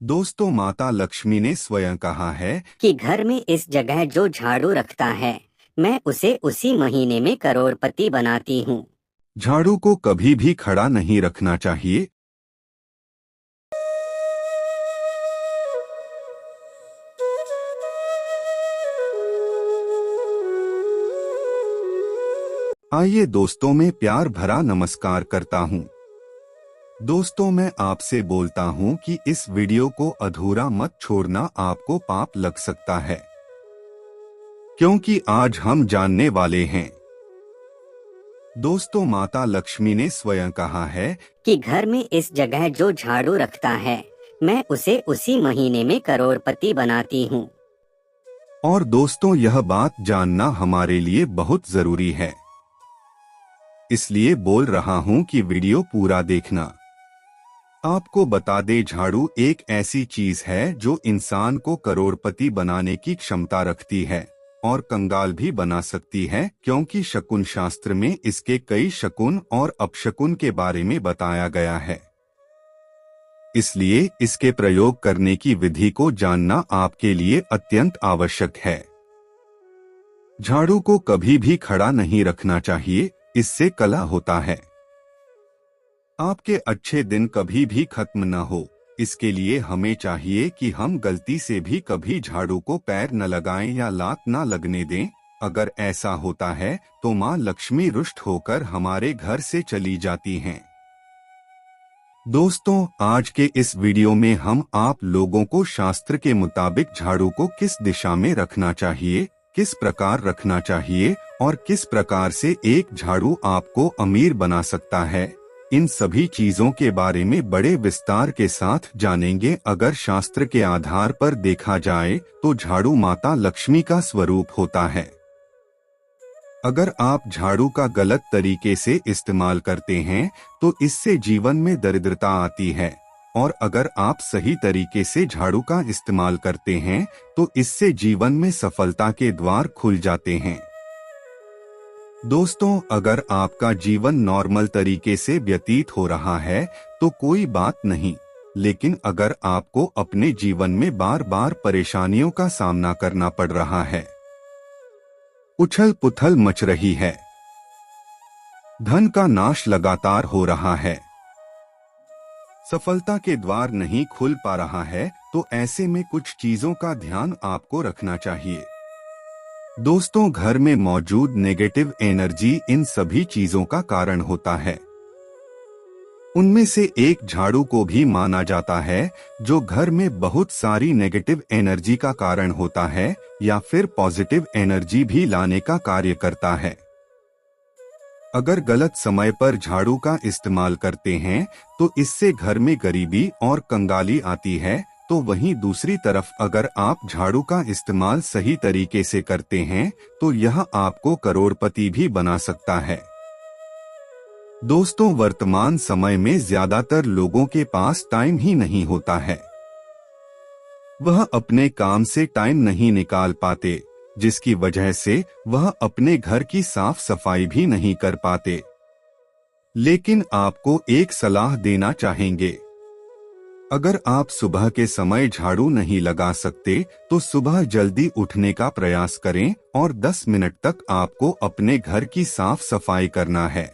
दोस्तों, माता लक्ष्मी ने स्वयं कहा है कि घर में इस जगह जो झाड़ू रखता है, मैं उसे उसी महीने में करोड़पति बनाती हूँ। झाड़ू को कभी भी खड़ा नहीं रखना चाहिए। आइए दोस्तों, मैं प्यार भरा नमस्कार करता हूँ। दोस्तों, मैं आपसे बोलता हूँ कि इस वीडियो को अधूरा मत छोड़ना, आपको पाप लग सकता है। क्योंकि आज हम जानने वाले हैं। दोस्तों, माता लक्ष्मी ने स्वयं कहा है कि घर में इस जगह जो झाड़ू रखता है, मैं उसे उसी महीने में करोड़पति बनाती हूँ। और दोस्तों, यह बात जानना हमारे लिए बहुत जरूरी है। इसलिए बोल रहा हूँ कि वीडियो पूरा देखना। आपको बता दे, झाड़ू एक ऐसी चीज है जो इंसान को करोड़पति बनाने की क्षमता रखती है और कंगाल भी बना सकती है, क्योंकि शकुन शास्त्र में इसके कई शकुन और अपशकुन के बारे में बताया गया है। इसलिए इसके प्रयोग करने की विधि को जानना आपके लिए अत्यंत आवश्यक है। झाड़ू को कभी भी खड़ा नहीं रखना चाहिए, इससे कलह होता है। आपके अच्छे दिन कभी भी खत्म न हो, इसके लिए हमें चाहिए कि हम गलती से भी कभी झाड़ू को पैर न लगाएं या लात न लगने दें। अगर ऐसा होता है तो माँ लक्ष्मी रुष्ट होकर हमारे घर से चली जाती हैं। दोस्तों, आज के इस वीडियो में हम आप लोगों को शास्त्र के मुताबिक झाड़ू को किस दिशा में रखना चाहिए, किस प्रकार रखना चाहिए और किस प्रकार से एक झाड़ू आपको अमीर बना सकता है, इन सभी चीजों के बारे में बड़े विस्तार के साथ जानेंगे। अगर शास्त्र के आधार पर देखा जाए तो झाड़ू माता लक्ष्मी का स्वरूप होता है। अगर आप झाड़ू का गलत तरीके से इस्तेमाल करते हैं तो इससे जीवन में दरिद्रता आती है, और अगर आप सही तरीके से झाड़ू का इस्तेमाल करते हैं तो इससे जीवन में सफलता के द्वार खुल जाते हैं। दोस्तों, अगर आपका जीवन नॉर्मल तरीके से व्यतीत हो रहा है तो कोई बात नहीं, लेकिन अगर आपको अपने जीवन में बार बार परेशानियों का सामना करना पड़ रहा है, उछल पुथल मच रही है, धन का नाश लगातार हो रहा है, सफलता के द्वार नहीं खुल पा रहा है, तो ऐसे में कुछ चीजों का ध्यान आपको रखना चाहिए। दोस्तों, घर में मौजूद नेगेटिव एनर्जी इन सभी चीजों का कारण होता है। उनमें से एक झाड़ू को भी माना जाता है, जो घर में बहुत सारी नेगेटिव एनर्जी का कारण होता है या फिर पॉजिटिव एनर्जी भी लाने का कार्य करता है। अगर गलत समय पर झाड़ू का इस्तेमाल करते हैं तो इससे घर में गरीबी और कंगाली आती है, तो वहीं दूसरी तरफ अगर आप झाड़ू का इस्तेमाल सही तरीके से करते हैं तो यह आपको करोड़पति भी बना सकता है। दोस्तों, वर्तमान समय में ज्यादातर लोगों के पास टाइम ही नहीं होता है। वह अपने काम से टाइम नहीं निकाल पाते, जिसकी वजह से वह अपने घर की साफ सफाई भी नहीं कर पाते। लेकिन आपको एक सलाह देना चाहेंगे। अगर आप सुबह के समय झाड़ू नहीं लगा सकते तो सुबह जल्दी उठने का प्रयास करें और 10 मिनट तक आपको अपने घर की साफ सफाई करना है।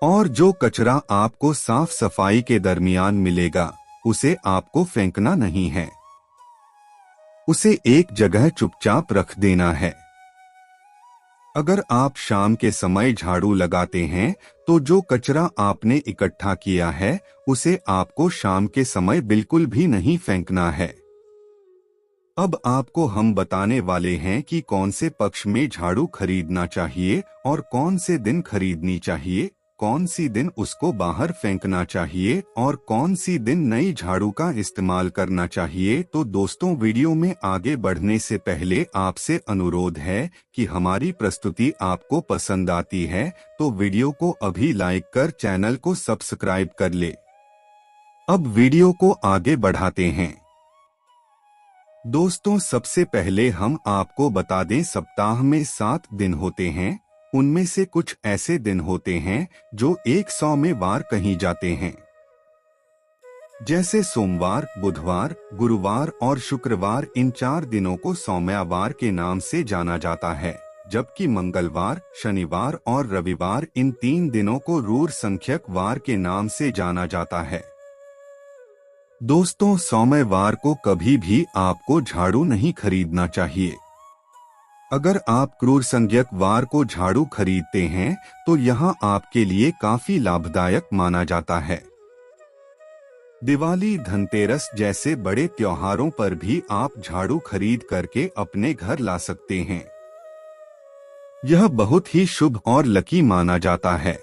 और जो कचरा आपको साफ सफाई के दरमियान मिलेगा, उसे आपको फेंकना नहीं है, उसे एक जगह चुपचाप रख देना है। अगर आप शाम के समय झाड़ू लगाते हैं तो जो कचरा आपने इकट्ठा किया है उसे आपको शाम के समय बिल्कुल भी नहीं फेंकना है। अब आपको हम बताने वाले हैं कि कौन से पक्ष में झाड़ू खरीदना चाहिए और कौन से दिन खरीदनी चाहिए, कौन सी दिन उसको बाहर फेंकना चाहिए और कौन सी दिन नई झाड़ू का इस्तेमाल करना चाहिए। तो दोस्तों, वीडियो में आगे बढ़ने से पहले आपसे अनुरोध है कि हमारी प्रस्तुति आपको पसंद आती है तो वीडियो को अभी लाइक कर चैनल को सब्सक्राइब कर ले। अब वीडियो को आगे बढ़ाते हैं। दोस्तों, सबसे पहले हम आपको बता दें, सप्ताह में 7 दिन होते हैं। उनमें से कुछ ऐसे दिन होते हैं जो 100 में बार कहीं जाते हैं। जैसे सोमवार, बुधवार, गुरुवार और शुक्रवार, इन 4 दिनों को सौम्यवार के नाम से जाना जाता है, जबकि मंगलवार, शनिवार और रविवार, इन 3 दिनों को रूर संख्यक वार के नाम से जाना जाता है। दोस्तों, सोमवार को कभी भी आपको झाड़ू नहीं खरीदना चाहिए। अगर आप क्रूर संज्ञक वार को झाड़ू खरीदते हैं तो यह आपके लिए काफी लाभदायक माना जाता है। दिवाली, धनतेरस जैसे बड़े त्योहारों पर भी आप झाड़ू खरीद करके अपने घर ला सकते हैं। यह बहुत ही शुभ और लकी माना जाता है।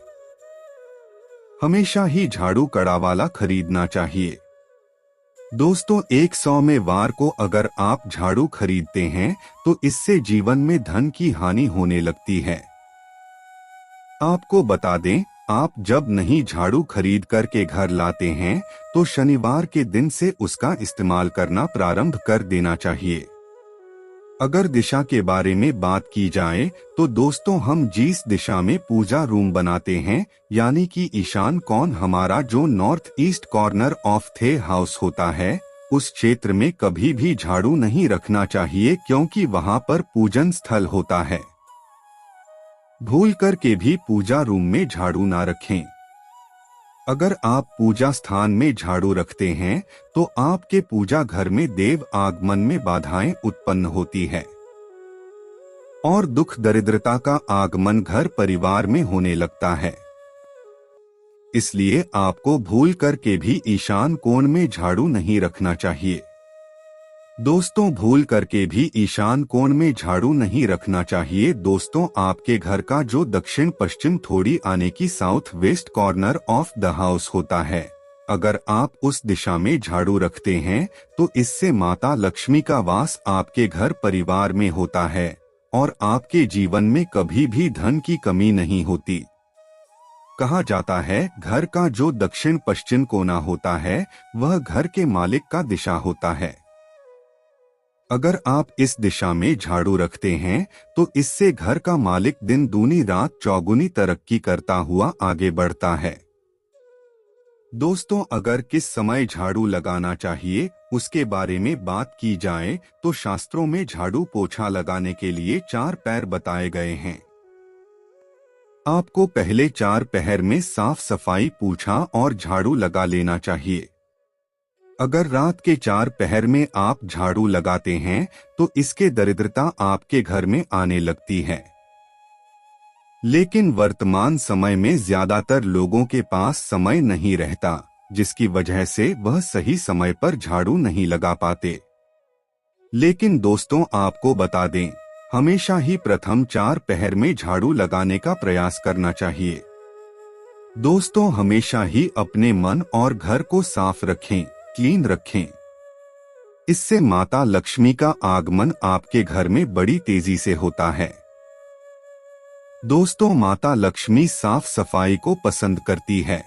हमेशा ही झाड़ू कड़ा वाला खरीदना चाहिए। दोस्तों, एक सोमवार को अगर आप झाड़ू खरीदते हैं तो इससे जीवन में धन की हानि होने लगती है। आपको बता दें, आप जब नहीं झाड़ू खरीद करके घर लाते हैं तो शनिवार के दिन से उसका इस्तेमाल करना प्रारंभ कर देना चाहिए। अगर दिशा के बारे में बात की जाए तो दोस्तों, हम जिस दिशा में पूजा रूम बनाते हैं, यानी कि ईशान कोण हमारा जो नॉर्थ ईस्ट कॉर्नर ऑफ थे हाउस होता है, उस क्षेत्र में कभी भी झाड़ू नहीं रखना चाहिए, क्योंकि वहां पर पूजन स्थल होता है। भूल करके भी पूजा रूम में झाड़ू ना रखें। अगर आप पूजा स्थान में झाड़ू रखते हैं तो आपके पूजा घर में देव आगमन में बाधाएं उत्पन्न होती है और दुख दरिद्रता का आगमन घर परिवार में होने लगता है। इसलिए आपको भूल करके भी ईशान कोण में झाड़ू नहीं रखना चाहिए। दोस्तों, भूल करके भी ईशान कोण में झाड़ू नहीं रखना चाहिए। दोस्तों, आपके घर का जो दक्षिण पश्चिम थोड़ी आने की south west corner of the house होता है, अगर आप उस दिशा में झाड़ू रखते हैं तो इससे माता लक्ष्मी का वास आपके घर परिवार में होता है और आपके जीवन में कभी भी धन की कमी नहीं होती। कहा जाता है, घर का जो दक्षिण पश्चिम कोना होता है वह घर के मालिक का दिशा होता है। अगर आप इस दिशा में झाड़ू रखते हैं तो इससे घर का मालिक दिन दूनी रात चौगुनी तरक्की करता हुआ आगे बढ़ता है। दोस्तों, अगर किस समय झाड़ू लगाना चाहिए उसके बारे में बात की जाए तो शास्त्रों में झाड़ू पोछा लगाने के लिए 4 पैर बताए गए हैं। आपको पहले 4 पहर में साफ सफाई पूछा और झाड़ू लगा लेना चाहिए। अगर रात के 4 पहर में आप झाड़ू लगाते हैं तो इसके दरिद्रता आपके घर में आने लगती है। लेकिन वर्तमान समय में ज्यादातर लोगों के पास समय नहीं रहता, जिसकी वजह से वह सही समय पर झाड़ू नहीं लगा पाते। लेकिन दोस्तों, आपको बता दें, हमेशा ही प्रथम 4 पहर में झाड़ू लगाने का प्रयास करना चाहिए। दोस्तों, हमेशा ही अपने मन और घर को साफ रखें, क्लीन रखें। इससे माता लक्ष्मी का आगमन आपके घर में बड़ी तेजी से होता है। दोस्तों, माता लक्ष्मी साफ सफाई को पसंद करती है।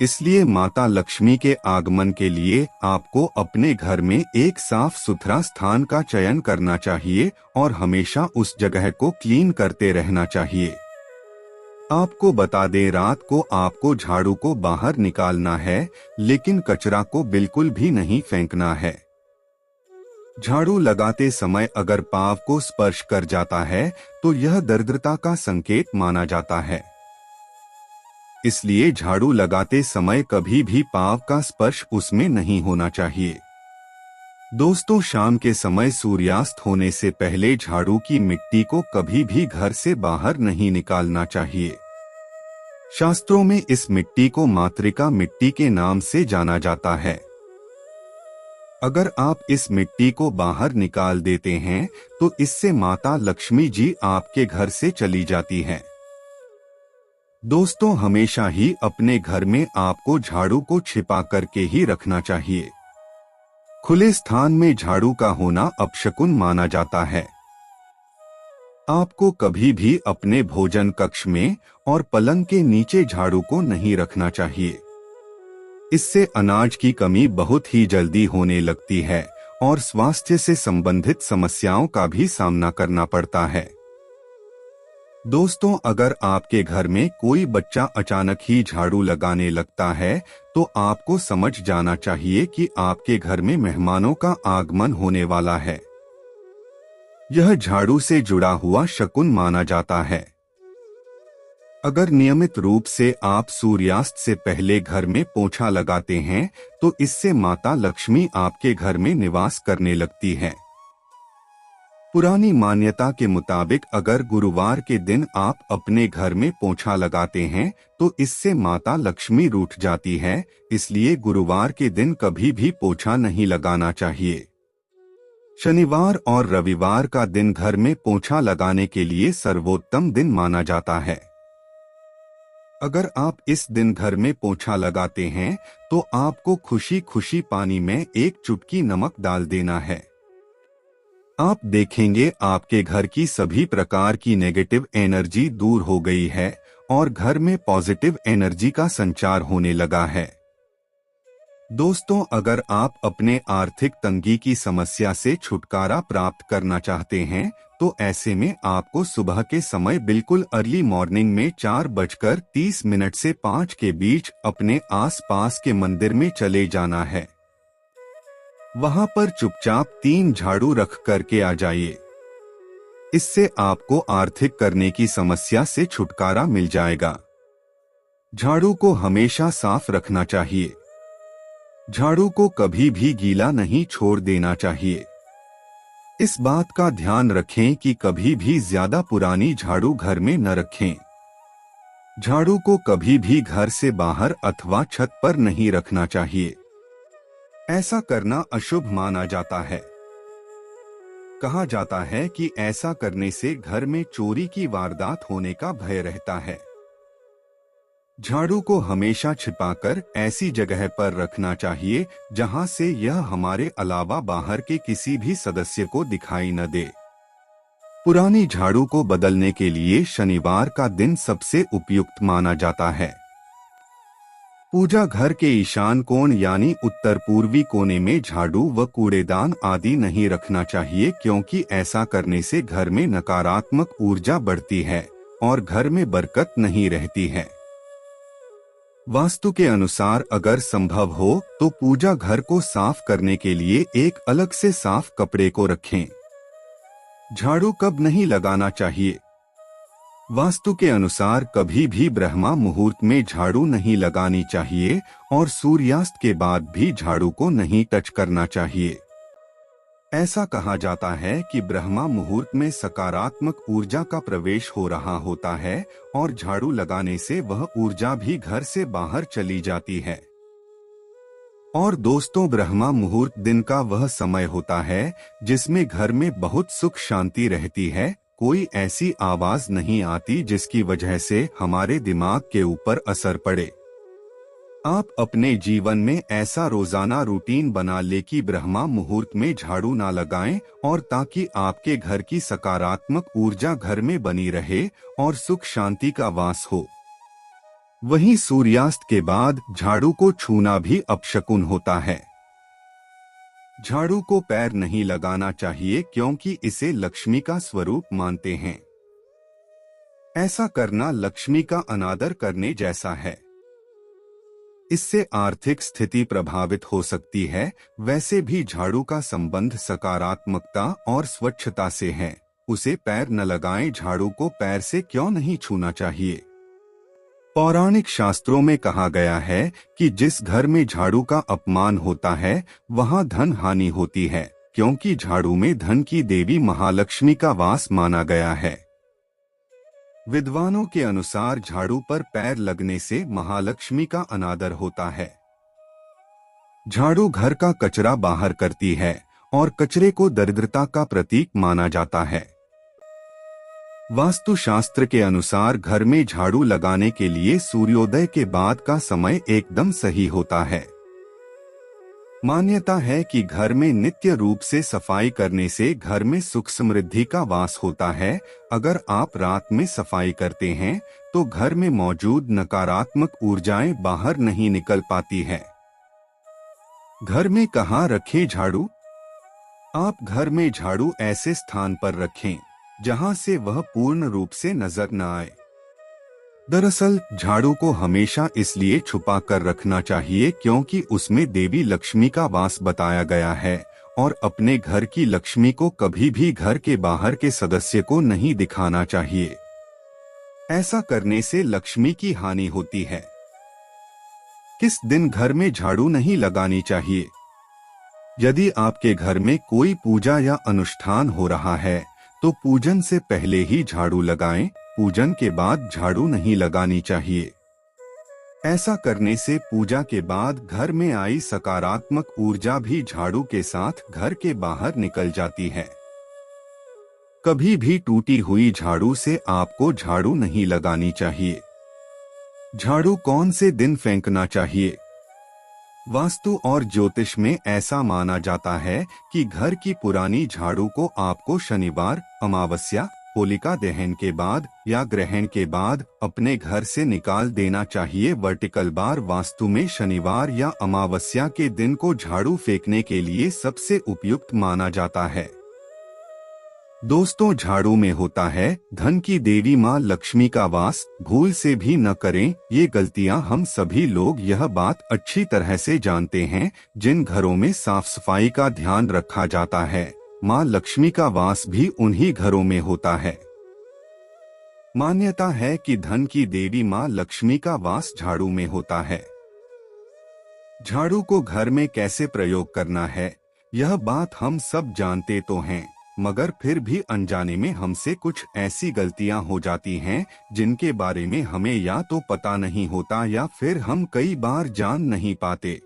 इसलिए माता लक्ष्मी के आगमन के लिए आपको अपने घर में एक साफ सुथरा स्थान का चयन करना चाहिए और हमेशा उस जगह को क्लीन करते रहना चाहिए। आपको बता दें, रात को आपको झाड़ू को बाहर निकालना है, लेकिन कचरा को बिल्कुल भी नहीं फेंकना है। झाड़ू लगाते समय अगर पाँव को स्पर्श कर जाता है तो यह दरिद्रता का संकेत माना जाता है। इसलिए झाड़ू लगाते समय कभी भी पाँव का स्पर्श उसमें नहीं होना चाहिए। दोस्तों, शाम के समय सूर्यास्त होने से पहले झाड़ू की मिट्टी को कभी भी घर से बाहर नहीं निकालना चाहिए। शास्त्रों में इस मिट्टी को मातृका मिट्टी के नाम से जाना जाता है। अगर आप इस मिट्टी को बाहर निकाल देते हैं तो इससे माता लक्ष्मी जी आपके घर से चली जाती है। दोस्तों, हमेशा ही अपने घर में आपको झाड़ू को छिपा करके ही रखना चाहिए। खुले स्थान में झाड़ू का होना अपशकुन माना जाता है। आपको कभी भी अपने भोजन कक्ष में और पलंग के नीचे झाड़ू को नहीं रखना चाहिए। इससे अनाज की कमी बहुत ही जल्दी होने लगती है और स्वास्थ्य से संबंधित समस्याओं का भी सामना करना पड़ता है। दोस्तों, अगर आपके घर में कोई बच्चा अचानक ही झाड़ू लगाने लगता है तो आपको समझ जाना चाहिए कि आपके घर में मेहमानों का आगमन होने वाला है। यह झाड़ू से जुड़ा हुआ शकुन माना जाता है। अगर नियमित रूप से आप सूर्यास्त से पहले घर में पोंछा लगाते हैं तो इससे माता लक्ष्मी आपके घर में निवास करने लगती है। पुरानी मान्यता के मुताबिक अगर गुरुवार के दिन आप अपने घर में पोंछा लगाते हैं तो इससे माता लक्ष्मी रूठ जाती है, इसलिए गुरुवार के दिन कभी भी पोंछा नहीं लगाना चाहिए। शनिवार और रविवार का दिन घर में पोंछा लगाने के लिए सर्वोत्तम दिन माना जाता है। अगर आप इस दिन घर में पोंछा लगाते हैं तो आपको खुशी खुशी पानी में एक चुटकी नमक डाल देना है। आप देखेंगे आपके घर की सभी प्रकार की नेगेटिव एनर्जी दूर हो गई है और घर में पॉजिटिव एनर्जी का संचार होने लगा है। दोस्तों, अगर आप अपने आर्थिक तंगी की समस्या से छुटकारा प्राप्त करना चाहते हैं तो ऐसे में आपको सुबह के समय बिल्कुल अर्ली मॉर्निंग में 4:30 से 5 के बीच अपने आसपास के मंदिर में चले जाना है। वहां पर चुपचाप 3 झाड़ू रख करके आ जाइए। इससे आपको आर्थिक करने की समस्या से छुटकारा मिल जाएगा। झाड़ू को हमेशा साफ रखना चाहिए। झाड़ू को कभी भी गीला नहीं छोड़ देना चाहिए। इस बात का ध्यान रखें कि कभी भी ज्यादा पुरानी झाड़ू घर में न रखें। झाड़ू को कभी भी घर से बाहर अथवा छत पर नहीं रखना चाहिए। ऐसा करना अशुभ माना जाता है। कहा जाता है कि ऐसा करने से घर में चोरी की वारदात होने का भय रहता है। झाड़ू को हमेशा छिपाकर ऐसी जगह पर रखना चाहिए जहां से यह हमारे अलावा बाहर के किसी भी सदस्य को दिखाई न दे। पुरानी झाड़ू को बदलने के लिए शनिवार का दिन सबसे उपयुक्त माना जाता है। पूजा घर के ईशान कोण यानी उत्तर पूर्वी कोने में झाड़ू व कूड़ेदान आदि नहीं रखना चाहिए, क्योंकि ऐसा करने से घर में नकारात्मक ऊर्जा बढ़ती है और घर में बरकत नहीं रहती है। वास्तु के अनुसार अगर संभव हो तो पूजा घर को साफ करने के लिए एक अलग से साफ कपड़े को रखें। झाड़ू कब नहीं लगाना चाहिए? वास्तु के अनुसार कभी भी ब्रह्मा मुहूर्त में झाड़ू नहीं लगानी चाहिए और सूर्यास्त के बाद भी झाड़ू को नहीं टच करना चाहिए। ऐसा कहा जाता है कि ब्रह्मा मुहूर्त में सकारात्मक ऊर्जा का प्रवेश हो रहा होता है और झाड़ू लगाने से वह ऊर्जा भी घर से बाहर चली जाती है। और दोस्तों, ब्रह्मा मुहूर्त दिन का वह समय होता है जिसमें घर में बहुत सुख शांति रहती है। कोई ऐसी आवाज नहीं आती जिसकी वजह से हमारे दिमाग के ऊपर असर पड़े। आप अपने जीवन में ऐसा रोजाना रूटीन बना ले कि ब्रह्मा मुहूर्त में झाड़ू ना लगाएं और ताकि आपके घर की सकारात्मक ऊर्जा घर में बनी रहे और सुख शांति का वास हो। वहीं सूर्यास्त के बाद झाड़ू को छूना भी अपशकुन होता है। झाड़ू को पैर नहीं लगाना चाहिए क्योंकि इसे लक्ष्मी का स्वरूप मानते हैं। ऐसा करना लक्ष्मी का अनादर करने जैसा है। इससे आर्थिक स्थिति प्रभावित हो सकती है। वैसे भी झाड़ू का संबंध सकारात्मकता और स्वच्छता से है। उसे पैर न लगाएं। झाड़ू को पैर से क्यों नहीं छूना चाहिए? पौराणिक शास्त्रों में कहा गया है कि जिस घर में झाड़ू का अपमान होता है वहां धन हानि होती है, क्योंकि झाड़ू में धन की देवी महालक्ष्मी का वास माना गया है। विद्वानों के अनुसार झाड़ू पर पैर लगने से महालक्ष्मी का अनादर होता है। झाड़ू घर का कचरा बाहर करती है और कचरे को दरिद्रता का प्रतीक माना जाता है। वास्तुशास्त्र के अनुसार घर में झाड़ू लगाने के लिए सूर्योदय के बाद का समय एकदम सही होता है। मान्यता है कि घर में नित्य रूप से सफाई करने से घर में सुख समृद्धि का वास होता है। अगर आप रात में सफाई करते हैं तो घर में मौजूद नकारात्मक ऊर्जाएं बाहर नहीं निकल पाती है। घर में कहाँ रखें झाड़ू? आप घर में झाड़ू ऐसे स्थान पर रखें जहां से वह पूर्ण रूप से नजर न आए। दरअसल झाड़ू को हमेशा इसलिए छुपा कर रखना चाहिए क्योंकि उसमें देवी लक्ष्मी का वास बताया गया है और अपने घर की लक्ष्मी को कभी भी घर के बाहर के सदस्य को नहीं दिखाना चाहिए। ऐसा करने से लक्ष्मी की हानि होती है। किस दिन घर में झाड़ू नहीं लगानी चाहिए? यदि आपके घर में कोई पूजा या अनुष्ठान हो रहा है तो पूजन से पहले ही झाड़ू लगाएं, पूजन के बाद झाड़ू नहीं लगानी चाहिए। ऐसा करने से पूजा के बाद घर में आई सकारात्मक ऊर्जा भी झाड़ू के साथ घर के बाहर निकल जाती है। कभी भी टूटी हुई झाड़ू से आपको झाड़ू नहीं लगानी चाहिए। झाड़ू कौन से दिन फेंकना चाहिए? वास्तु और ज्योतिष में ऐसा माना जाता है कि घर की पुरानी झाड़ू को आपको शनिवार, अमावस्या, होलिका दहन के बाद या ग्रहण के बाद अपने घर से निकाल देना चाहिए। वर्टिकल बार वास्तु में शनिवार या अमावस्या के दिन को झाड़ू फेंकने के लिए सबसे उपयुक्त माना जाता है। दोस्तों, झाड़ू में होता है धन की देवी माँ लक्ष्मी का वास। भूल से भी न करें ये गलतियां। हम सभी लोग यह बात अच्छी तरह से जानते हैं। जिन घरों में साफ सफाई का ध्यान रखा जाता है, माँ लक्ष्मी का वास भी उन्हीं घरों में होता है। मान्यता है कि धन की देवी माँ लक्ष्मी का वास झाड़ू में होता है। झाड़ू को घर में कैसे प्रयोग करना है, यह बात हम सब जानते तो हैं, मगर फिर भी अनजाने में हमसे कुछ ऐसी गलतियां हो जाती हैं जिनके बारे में हमें या तो पता नहीं होता या फिर हम कई बार जान नहीं पाते।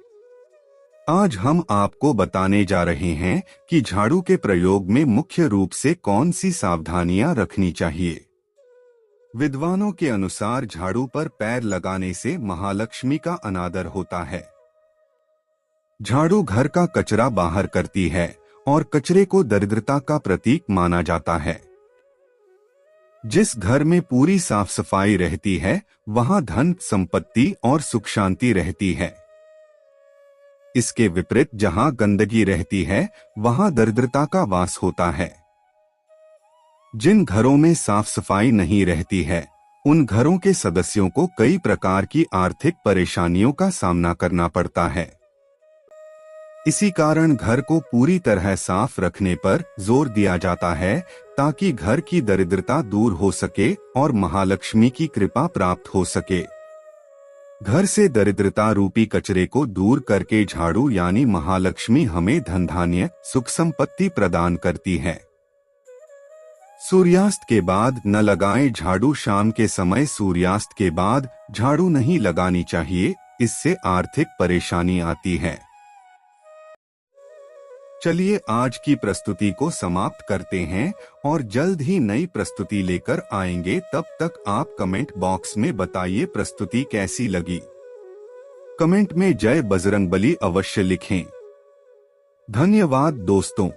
आज हम आपको बताने जा रहे हैं कि झाड़ू के प्रयोग में मुख्य रूप से कौन सी सावधानियां रखनी चाहिए। विद्वानों के अनुसार झाड़ू पर पैर लगाने से महालक्ष्मी का अनादर होता है। झाड़ू घर का कचरा बाहर करती है और कचरे को दरिद्रता का प्रतीक माना जाता है। जिस घर में पूरी साफ सफाई रहती है वहां धन, संपत्ति और सुख शांति रहती है। इसके विपरीत जहां गंदगी रहती है वहां दरिद्रता का वास होता है। जिन घरों में साफ सफाई नहीं रहती है उन घरों के सदस्यों को कई प्रकार की आर्थिक परेशानियों का सामना करना पड़ता है। इसी कारण घर को पूरी तरह साफ रखने पर जोर दिया जाता है ताकि घर की दरिद्रता दूर हो सके और महालक्ष्मी की कृपा प्राप्त हो सके। घर से दरिद्रता रूपी कचरे को दूर करके झाड़ू यानी महालक्ष्मी हमें धन धान्य, सुख संपत्ति प्रदान करती है। सूर्यास्त के बाद न लगाएं झाड़ू। शाम के समय सूर्यास्त के बाद झाड़ू नहीं लगानी चाहिए, इससे आर्थिक परेशानी आती है। चलिए आज की प्रस्तुति को समाप्त करते हैं और जल्द ही नई प्रस्तुति लेकर आएंगे। तब तक आप कमेंट बॉक्स में बताइए प्रस्तुति कैसी लगी। कमेंट में जय बजरंगबली अवश्य लिखें। धन्यवाद दोस्तों।